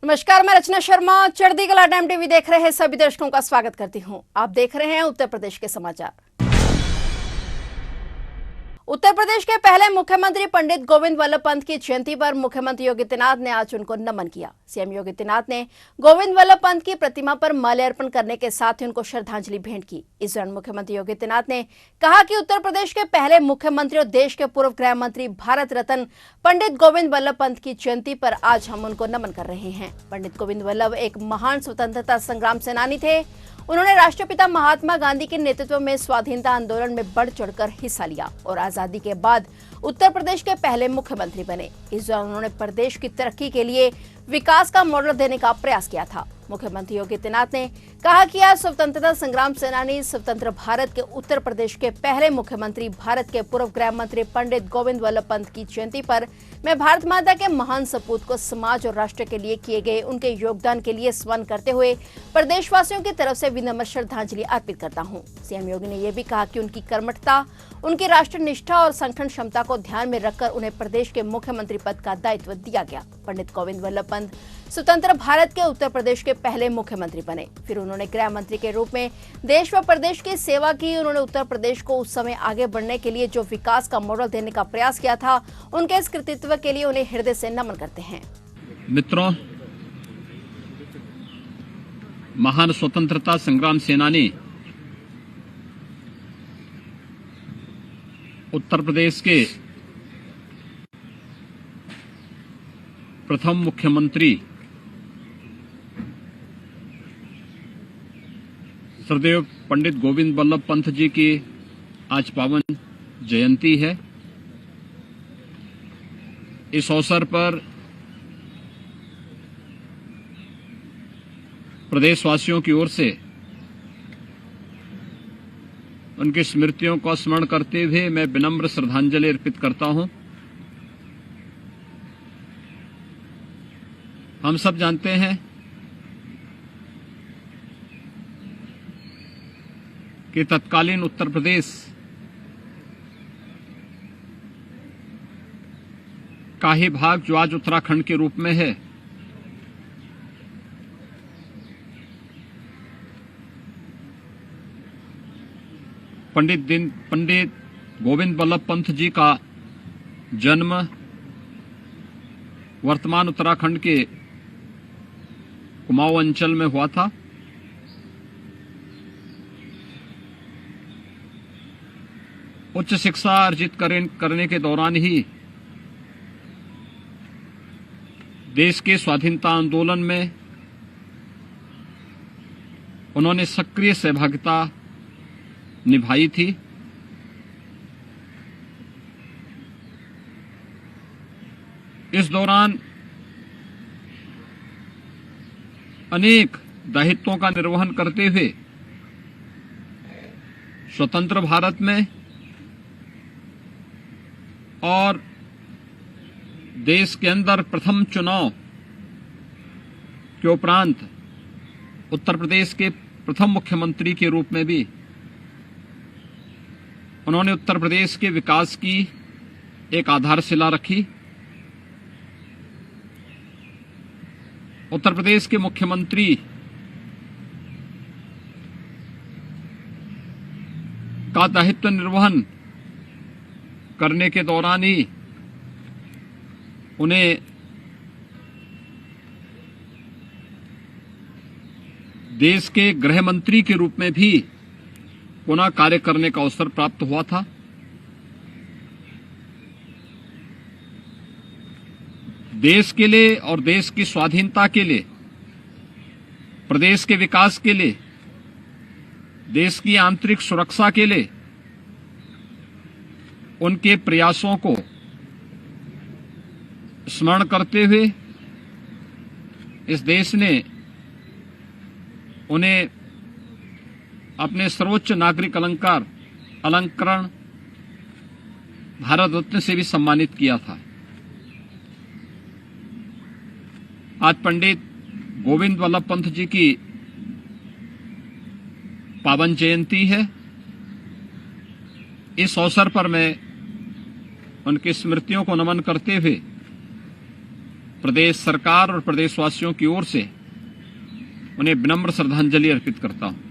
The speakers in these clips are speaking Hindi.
नमस्कार, मैं रचना शर्मा। चढ़ती कला टाइम टीवी देख रहे हैं सभी दर्शकों का स्वागत करती हूं। आप देख रहे हैं उत्तर प्रदेश के समाचार। उत्तर प्रदेश के पहले मुख्यमंत्री पंडित गोविंद वल्लभ पंत की जयंती पर मुख्यमंत्री योगी आदित्यनाथ ने आज उनको नमन किया। सीएम योगी आदित्यनाथ ने गोविंद वल्लभ पंत की प्रतिमा पर माल्यार्पण करने के साथ ही उनको श्रद्धांजलि भेंट की। इस दौरान मुख्यमंत्री योगी आदित्यनाथ ने कहा कि उत्तर प्रदेश के पहले मुख्यमंत्री और देश के पूर्व गृह मंत्री भारत रत्न पंडित गोविंद वल्लभ पंत की जयंती पर आज हम उनको नमन कर रहे हैं। पंडित गोविंद वल्लभ एक महान स्वतंत्रता संग्राम सेनानी थे। उन्होंने राष्ट्रपिता महात्मा गांधी के नेतृत्व में स्वाधीनता आंदोलन में बढ़ चढ़कर हिस्सा लिया और आजादी के बाद उत्तर प्रदेश के पहले मुख्यमंत्री बने। इस दौरान उन्होंने प्रदेश की तरक्की के लिए विकास का मॉडल देने का प्रयास किया था। मुख्यमंत्री योगी आदित्यनाथ ने कहा कि आज स्वतंत्रता संग्राम सेनानी, स्वतंत्र भारत के उत्तर प्रदेश के पहले मुख्यमंत्री, भारत के पूर्व गृह मंत्री पंडित गोविंद वल्लभ पंत की जयंती पर मैं भारत माता के महान सपूत को समाज और राष्ट्र के लिए किए गए उनके योगदान के लिए स्मरण करते हुए प्रदेशवासियों की तरफ से विनम्र श्रद्धांजलि अर्पित करता हूं। सीएम योगी ने यह भी कहा कि उनकी कर्मठता, उनकी राष्ट्र निष्ठा और संगठन क्षमता को ध्यान में रखकर उन्हें प्रदेश के मुख्यमंत्री पद का दायित्व दिया गया। पंडित गोविंद वल्लभ पंत स्वतंत्र भारत के उत्तर प्रदेश के पहले मुख्यमंत्री बने। फिर उन्होंने गृह मंत्री के रूप में देश व प्रदेश की सेवा की। उन्होंने उत्तर प्रदेश को उस समय आगे बढ़ने के लिए जो विकास का मॉडल देने का प्रयास किया था, उनके इस कृतित्व के लिए उन्हें हृदय से नमन करते हैं। मित्रों, महान स्वतंत्रता संग्राम सेनानी, उत्तर प्रदेश के प्रथम मुख्यमंत्री श्रद्धेय पंडित गोविंद वल्लभ पंत जी की आज पावन जयंती है। इस अवसर पर प्रदेशवासियों की ओर से उनकी स्मृतियों को स्मरण करते हुए मैं विनम्र श्रद्धांजलि अर्पित करता हूं। हम सब जानते हैं कि तत्कालीन उत्तर प्रदेश का ही भाग जो आज उत्तराखंड के रूप में है, पंडित गोविंद वल्लभ पंत जी का जन्म वर्तमान उत्तराखंड के कुमाऊं अंचल में हुआ था। उच्च शिक्षा अर्जित करने के दौरान ही देश के स्वाधीनता आंदोलन में उन्होंने सक्रिय सहभागिता निभाई थी। इस दौरान अनेक दायित्वों का निर्वहन करते हुए स्वतंत्र भारत में और देश के अंदर प्रथम चुनाव के उपरांत उत्तर प्रदेश के प्रथम मुख्यमंत्री के रूप में भी उन्होंने उत्तर प्रदेश के विकास की एक आधारशिला रखी। उत्तर प्रदेश के मुख्यमंत्री का दायित्व निर्वहन करने के दौरान ही उन्हें देश के गृह मंत्री के रूप में भी पुनः कार्य करने का अवसर प्राप्त हुआ था। देश के लिए और देश की स्वाधीनता के लिए, प्रदेश के विकास के लिए, देश की आंतरिक सुरक्षा के लिए उनके प्रयासों को स्मरण करते हुए इस देश ने उन्हें अपने सर्वोच्च नागरिक अलंकरण भारत रत्न से भी सम्मानित किया था। आज पंडित गोविंद वल्लभ पंत जी की पावन जयंती है। इस अवसर पर मैं उनकी स्मृतियों को नमन करते हुए प्रदेश सरकार और प्रदेशवासियों की ओर से उन्हें विनम्र श्रद्धांजलि अर्पित करता हूं।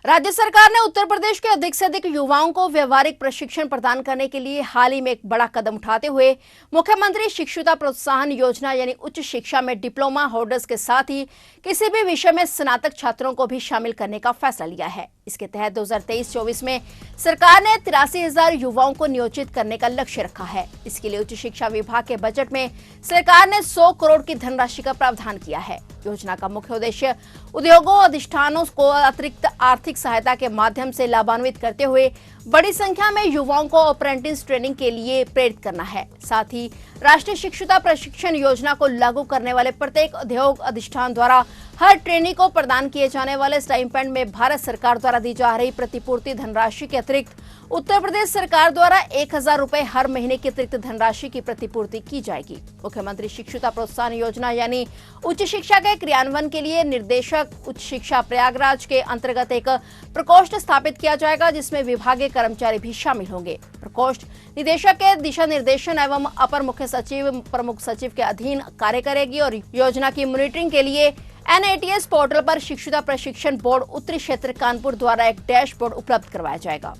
राज्य सरकार ने उत्तर प्रदेश के अधिक से अधिक युवाओं को व्यवहारिक प्रशिक्षण प्रदान करने के लिए हाल ही में एक बड़ा कदम उठाते हुए मुख्यमंत्री शिक्षुता प्रोत्साहन योजना यानी उच्च शिक्षा में डिप्लोमा होल्डर्स के साथ ही किसी भी विषय में स्नातक छात्रों को भी शामिल करने का फैसला लिया है। इसके तहत 2023-24 में सरकार ने 83,000 युवाओं को नियोजित करने का लक्ष्य रखा है। इसके लिए उच्च शिक्षा विभाग के बजट में सरकार ने 100 करोड़ की धनराशि का प्रावधान किया है। योजना का मुख्य उद्देश्य उद्योगों और अधिष्ठानों को अतिरिक्त आर्थिक सहायता के माध्यम से लाभान्वित करते हुए बड़ी संख्या में युवाओं को अप्रेंटिस ट्रेनिंग के लिए प्रेरित करना है। साथ ही राष्ट्रीय शिक्षुता प्रशिक्षण योजना को लागू करने वाले प्रत्येक उद्योग अधिष्ठान द्वारा हर ट्रेनी को प्रदान किए जाने वाले स्टाइपेंड में भारत सरकार द्वारा दी जा रही प्रतिपूर्ति धनराशि के अतिरिक्त उत्तर प्रदेश सरकार द्वारा 1,000 रुपए हर महीने की अतिरिक्त धनराशि की प्रतिपूर्ति की जाएगी। मुख्यमंत्री शिक्षुता प्रोत्साहन योजना यानी उच्च शिक्षा के क्रियान्वयन के लिए निर्देशक उच्च शिक्षा प्रयागराज के अंतर्गत एक प्रकोष्ठ स्थापित किया जाएगा, जिसमें विभागीय कर्मचारी भी शामिल होंगे। प्रकोष्ठ निदेशक के दिशा निर्देशन एवं अपर मुख्य सचिव प्रमुख सचिव के अधीन कार्य करेगी और योजना की मॉनिटरिंग के लिए NATS पोर्टल पर शिक्षुता प्रशिक्षण बोर्ड उत्तरी क्षेत्र कानपुर द्वारा एक डैशबोर्ड उपलब्ध करवाया जाएगा।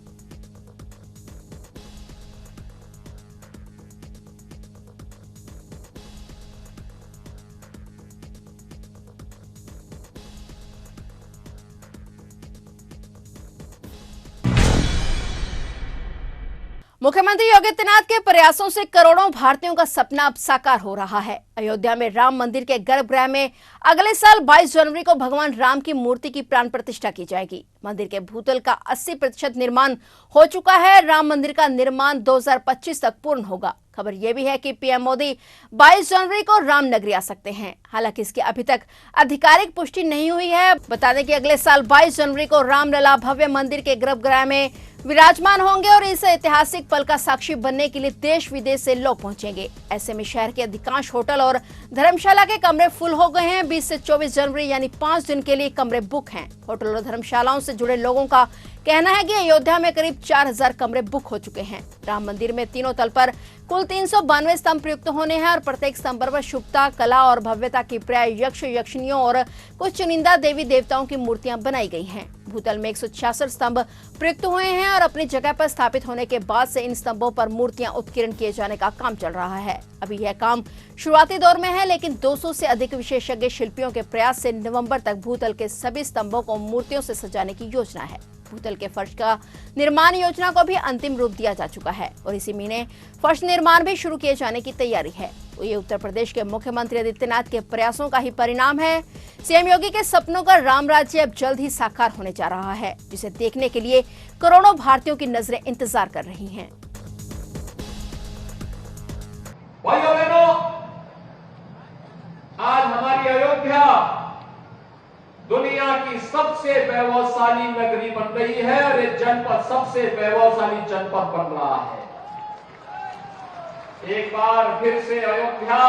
मुख्यमंत्री योगी आदित्यनाथ के प्रयासों से करोड़ों भारतीयों का सपना अब साकार हो रहा है। अयोध्या में राम मंदिर के गर्भगृह में अगले साल 22 जनवरी को भगवान राम की मूर्ति की प्राण प्रतिष्ठा की जाएगी। मंदिर के भूतल का 80% निर्माण हो चुका है। राम मंदिर का निर्माण 2025 तक पूर्ण होगा। खबर यह भी है कि पीएम मोदी 22 जनवरी को राम नगरी आ सकते हैं। हालांकि इसकी अभी तक आधिकारिक पुष्टि नहीं हुई है। बता दें कि अगले साल 22 जनवरी को रामलला भव्य मंदिर के गर्भगृह में विराजमान होंगे और इस ऐतिहासिक पल का साक्षी बनने के लिए देश विदेश से लोग पहुंचेंगे। ऐसे में शहर के अधिकांश होटल और धर्मशाला के कमरे फुल हो गए हैं। 20 से 24 जनवरी यानी 5 दिन के लिए कमरे बुक हैं। होटल और धर्मशालाओं से जुड़े लोगों का कहना है कि अयोध्या में करीब 4,000 कमरे बुक हो चुके हैं। राम मंदिर में तीनों तल पर कुल 392 स्तंभ प्रयुक्त होने हैं और प्रत्येक स्तंभ पर शुभता, कला और भव्यता की प्राय यक्ष यक्षिणियों और कुछ चुनिंदा देवी देवताओं की मूर्तियां बनाई गई हैं। भूतल में 166 स्तंभ प्रयुक्त हुए हैं और अपनी जगह पर स्थापित होने के बाद से इन स्तंभों पर मूर्तियां उत्कीर्ण किए जाने का काम चल रहा है। अभी यह काम शुरुआती दौर में है, लेकिन 200 से अधिक विशेषज्ञ शिल्पियों के प्रयास से नवंबर तक भूतल के सभी स्तंभों को मूर्तियों से सजाने की योजना है। भूतल के फर्श का निर्माण योजना को भी अंतिम रूप दिया जा चुका है और इसी महीने फर्श निर्माण भी शुरू किए जाने की तैयारी है। तो ये उत्तर प्रदेश के मुख्यमंत्री आदित्यनाथ के प्रयासों का ही परिणाम है। सीएम योगी के सपनों का राम राज्य अब जल्द ही साकार होने जा रहा है, जिसे देखने के लिए करोड़ों भारतीयों की नजरें इंतजार कर रही हैं। भाइयों बहनों, आज हमारी अयोध्या दुनिया की सबसे वैभवशाली नगरी बन रही है और ये जनपद सबसे वैभवशाली जनपद बन रहा है। एक बार फिर से अयोध्या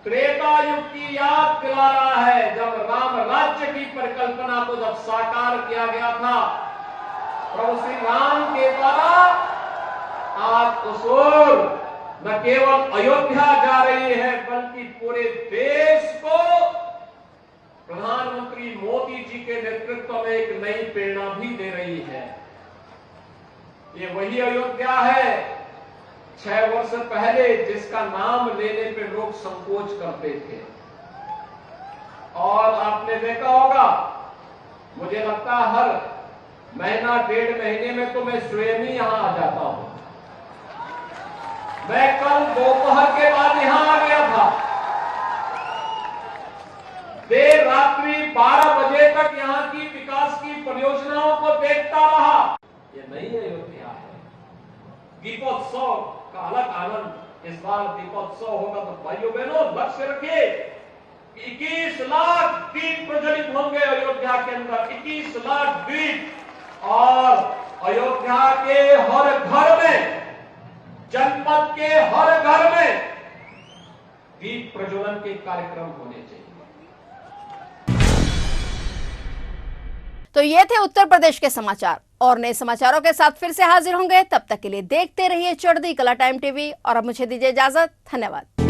त्रेता युग की याद दिला रहा है, जब राम राज्य की परिकल्पना को जब साकार किया गया था प्रभु श्री राम के द्वारा। आज उस ओर न केवल अयोध्या जा रही है बल्कि पूरे देश को प्रधानमंत्री मोदी जी के नेतृत्व में एक नई प्रेरणा भी दे रही है। ये वही अयोध्या है 6 वर्ष पहले जिसका नाम लेने पे लोग संकोच करते थे। और आपने देखा होगा, मुझे लगता है हर महीना 1.5 महीने में तो मैं स्वयं ही यहां आ जाता हूं। मैं कल दोपहर के बाद यहां आ गया था। देर रात्रि 12 बजे तक यहां की विकास की परियोजनाओं को देखता रहा। ये नई अयोध्या है। दीपोत्सव का अलग आनंद। इस बार दीपोत्सव होगा तो भाइयों बहनों लक्ष्य रखिए, 21 लाख दीप प्रज्वलित होंगे अयोध्या के अंदर। 21 लाख दीप और अयोध्या के हर घर में, जनपद के हर घर में दीप प्रज्वलन के कार्यक्रम होने चाहिए। तो ये थे उत्तर प्रदेश के समाचार। और नए समाचारों के साथ फिर से हाजिर होंगे। तब तक के लिए देखते रहिए चढ़ती कला टाइम टीवी और अब मुझे दीजिए इजाजत। धन्यवाद।